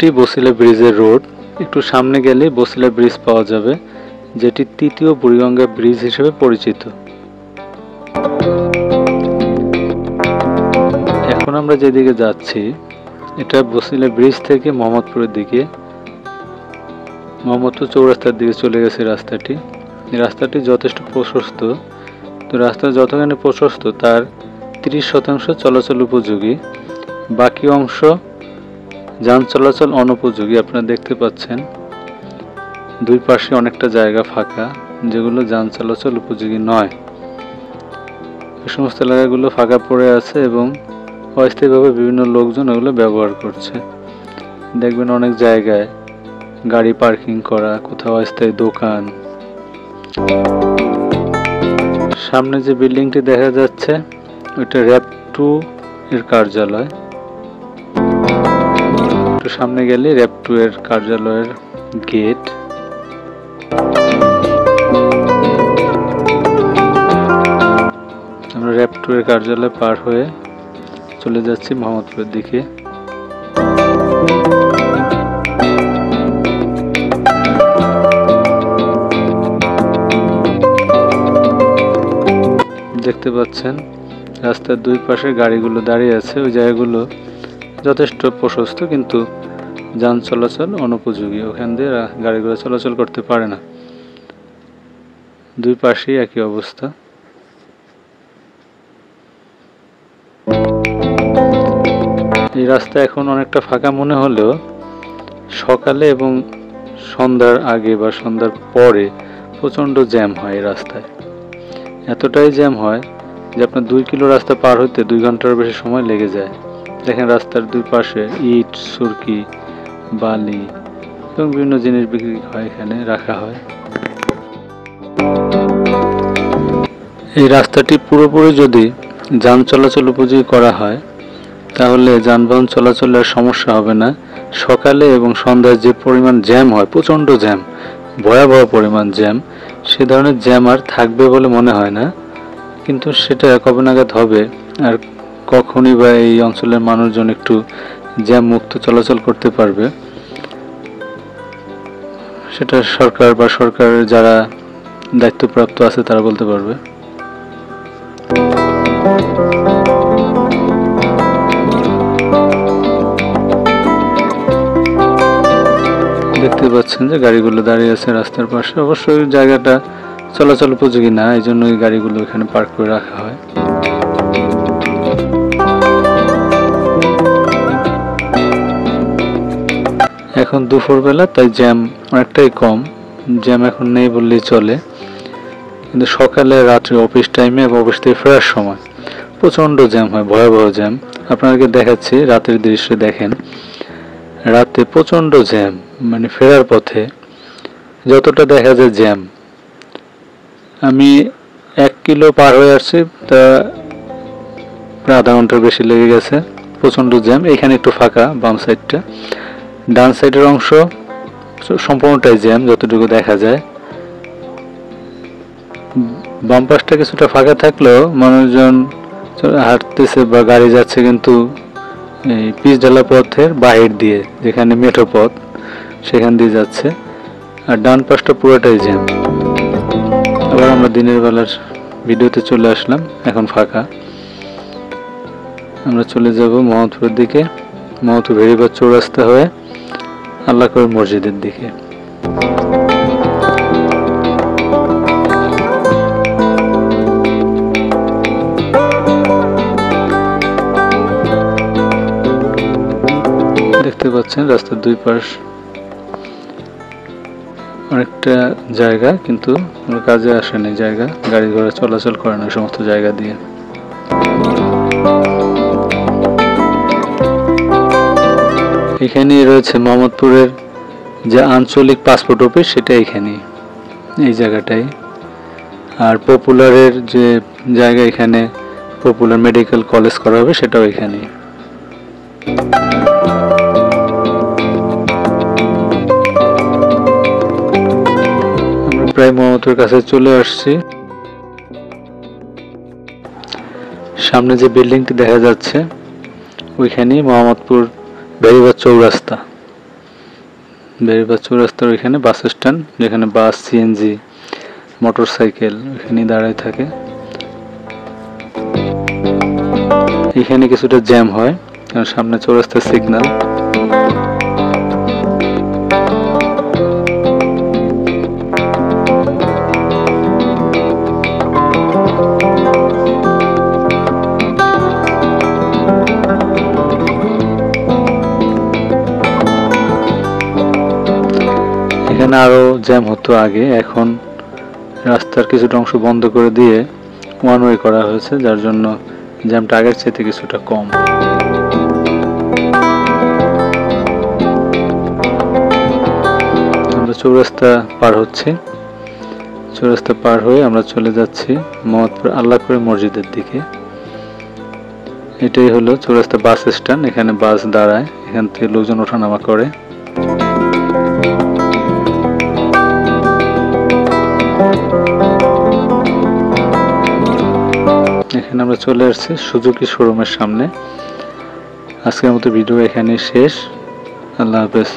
রোডটি বছিলা ব্রিজের রোড। একটু সামনে গেলে বছিলা ব্রিজ পাওয়া যাবে, যেটি তৃতীয় বুড়িগঙ্গা ব্রিজ হিসেবে পরিচিত। এখন আমরা যেদিকে যাচ্ছি এটা বছিলা ব্রিজ থেকে মোহাম্মদপুরের দিকে, মোহাম্মদপুর চৌরাস্তার দিকে চলে গেছে রাস্তাটি। রাস্তাটি যথেষ্ট প্রশস্ত, তো রাস্তা যতখানি প্রশস্ত তার 30% চলাচল উপযোগী, বাকি অংশ যান চলাচল অনুপযোগী। আপনারা দেখতে পাচ্ছেন দুই পাশে অনেকটা জায়গা ফাঁকা, যেগুলো যান চলাচল উপযোগী নয়। এই সমস্ত এলাকাগুলো ফাঁকা পড়ে আছে এবং অস্থায়ীভাবে বিভিন্ন লোকজন ওগুলো ব্যবহার করছে। দেখবেন অনেক জায়গায় গাড়ি পার্কিং করা, কোথাও অস্থায়ী দোকান। সামনে যে বিল্ডিংটি দেখা যাচ্ছে ওইটা র‍্যাব 2 এর কার্যালয়। একটু সামনে গেলে র‍্যাব 2 এর কার্যালয়ের গেট। আমরা র‍্যাব 2 এর কার্যালয় পার হয়ে চলে যাচ্ছি মোহাম্মদপুরের দিকে। দেখতে পাচ্ছেন রাস্তার দুই পাশে গাড়িগুলো দাঁড়িয়ে আছে। ওই জায়গাগুলো যথেষ্ট প্রশস্ত, কিন্তু যান চলাচল অনুপযোগী। ওখান দিয়ে গাড়িগুলো চলাচল করতে পারে না। দুই পাশেই একই অবস্থা। এই রাস্তা এখন অনেকটা ফাঁকা মনে হলেও সকালে এবং সন্ধ্যার আগে বা সন্ধ্যার পরে প্রচণ্ড জ্যাম হয় এই রাস্তায়। এতটাই জ্যাম হয় যে আপনার 2 কিলো রাস্তা পার হতে 2 ঘন্টার বেশি সময় লেগে যায়। দেখেন রাস্তার দুই পাশে ইট, সুরকি, বালি এবং বিভিন্ন জিনিস বিক্রি হয়, এখানে রাখা হয়। এই রাস্তাটি পুরোপুরি যদি যান চলাচল উপযোগী করা হয় তাহলে যানবাহন চলাচলের সমস্যা হবে না। সকালে এবং সন্ধ্যায় যে পরিমাণ জ্যাম হয়, প্রচণ্ড জ্যাম, ভয়াবহ পরিমাণ জ্যাম, সে ধরনের জ্যাম আর থাকবে বলে মনে হয় না। কিন্তু সেটা কবে নাগাদ হবে আর কখনই বা এই অঞ্চলের মানুষজন একটু জ্যাম মুক্ত চলাচল করতে পারবে, সেটা সরকার বা সরকারের যারা দায়িত্বপ্রাপ্ত আছে তারা বলতে পারবে। দেখতে পাচ্ছেন যে গাড়িগুলো দাঁড়িয়ে আছে রাস্তার পাশে। অবশ্যই জায়গাটা চলাচল উপযোগী না, এই জন্য এই গাড়িগুলো এখানে পার্ক করে রাখা হয়। এখন দুপুরবেলা, তাই জ্যাম অনেকটাই কম। জ্যাম এখন নেই বললেই চলে, কিন্তু সকালে, রাত্রে, অফিস টাইমে এবং অফিস থেকে ফেরার সময় প্রচণ্ড জ্যাম হয়, ভয়াবহ জ্যাম। আপনাদেরকে দেখাচ্ছি রাতের দৃশ্য। দেখেন রাতে প্রচণ্ড জ্যাম, মানে ফেরার পথে যতটা দেখা যায় জ্যাম। আমি 1 কিলো পার হয়ে আসছি, তা প্রায় আধা ঘন্টার বেশি লেগে গেছে। প্রচণ্ড জ্যাম। এখানে একটু ফাঁকা, বাম সাইডটা। ডান সাইডের অংশ সম্পূর্ণটাই জ্যাম যতটুকু দেখা যায়। বাম পাশটা কিছুটা ফাঁকা থাকলেও মানুষজন হাঁটতেছে বা গাড়ি যাচ্ছে, কিন্তু এই পিচ ঢালা পথের বাহির দিয়ে, যেখানে মেঠো পথ, সেখান দিয়ে যাচ্ছে। আর ডান পাশটা পুরোটাই জ্যাম। আবার আমরা দিনের বেলার ভিডিওতে চলে আসলাম, এখন ফাঁকা। আমরা চলে যাব মোহাম্মদপুরের দিকে, মোহাম্মদপুর ভেরিবাদ চৌরাস্তা হয়ে আল্লাহ কবীর মসজিদের দিকে। দেখতে পাচ্ছেন রাস্তার দুই পাশ অনেকটা জায়গা, কিন্তু কোনো কাজে আসেনি জায়গা, গাড়ি ঘোড়া চলাচল করে না সমস্ত জায়গা দিয়ে। এখানেই রয়েছে মোহাম্মদপুরের যে আঞ্চলিক পাসপোর্ট অফিস, সেটা এখানেই, এই জায়গাটাই। আর পপুলারের যে জায়গা, এখানে পপুলার মেডিকেল কলেজ করা হবে, সেটাও এখানেই। আমরা প্রায় মোহাম্মদপুরের কাছে চলে আসছি। সামনে যে বিল্ডিংটি দেখা যাচ্ছে ওইখানেই মোহাম্মদপুর ভেরিবাদ চৌরাস্তা। বেড়িবাঁধ চৌরাস্তার ওইখানে বাস স্ট্যান্ড, যেখানে বাস, সিএনজি, মোটরসাইকেল এখানে দাঁড়ায় থাকে। এখানে কিছুটা জ্যাম হয় কারণ সামনে চৌরাস্তার সিগন্যাল। এখানে আরো জ্যাম হতো আগে, এখন রাস্তার কিছুটা অংশ বন্ধ করে দিয়ে ওয়ান ওয়ে করা হয়েছে, যার জন্য জ্যামটা আগের চাইতে কিছুটা কম। আমরা চৌরাস্তা পার হচ্ছি, চৌরাস্তা পার হয়ে আমরা চলে যাচ্ছি মোহাম্মদপুর আল্লাহপুর মসজিদের দিকে। এটাই হলো চৌরাস্তা বাস স্ট্যান্ড, এখানে বাস দাঁড়ায়, এখান থেকে লোকজন ওঠানামা করে। এখানে আমরা চলে আসছি সুজুকি শোরুমের সামনে। আজকের মতো ভিডিও এখানেই শেষ। আল্লাহ হাফেজ।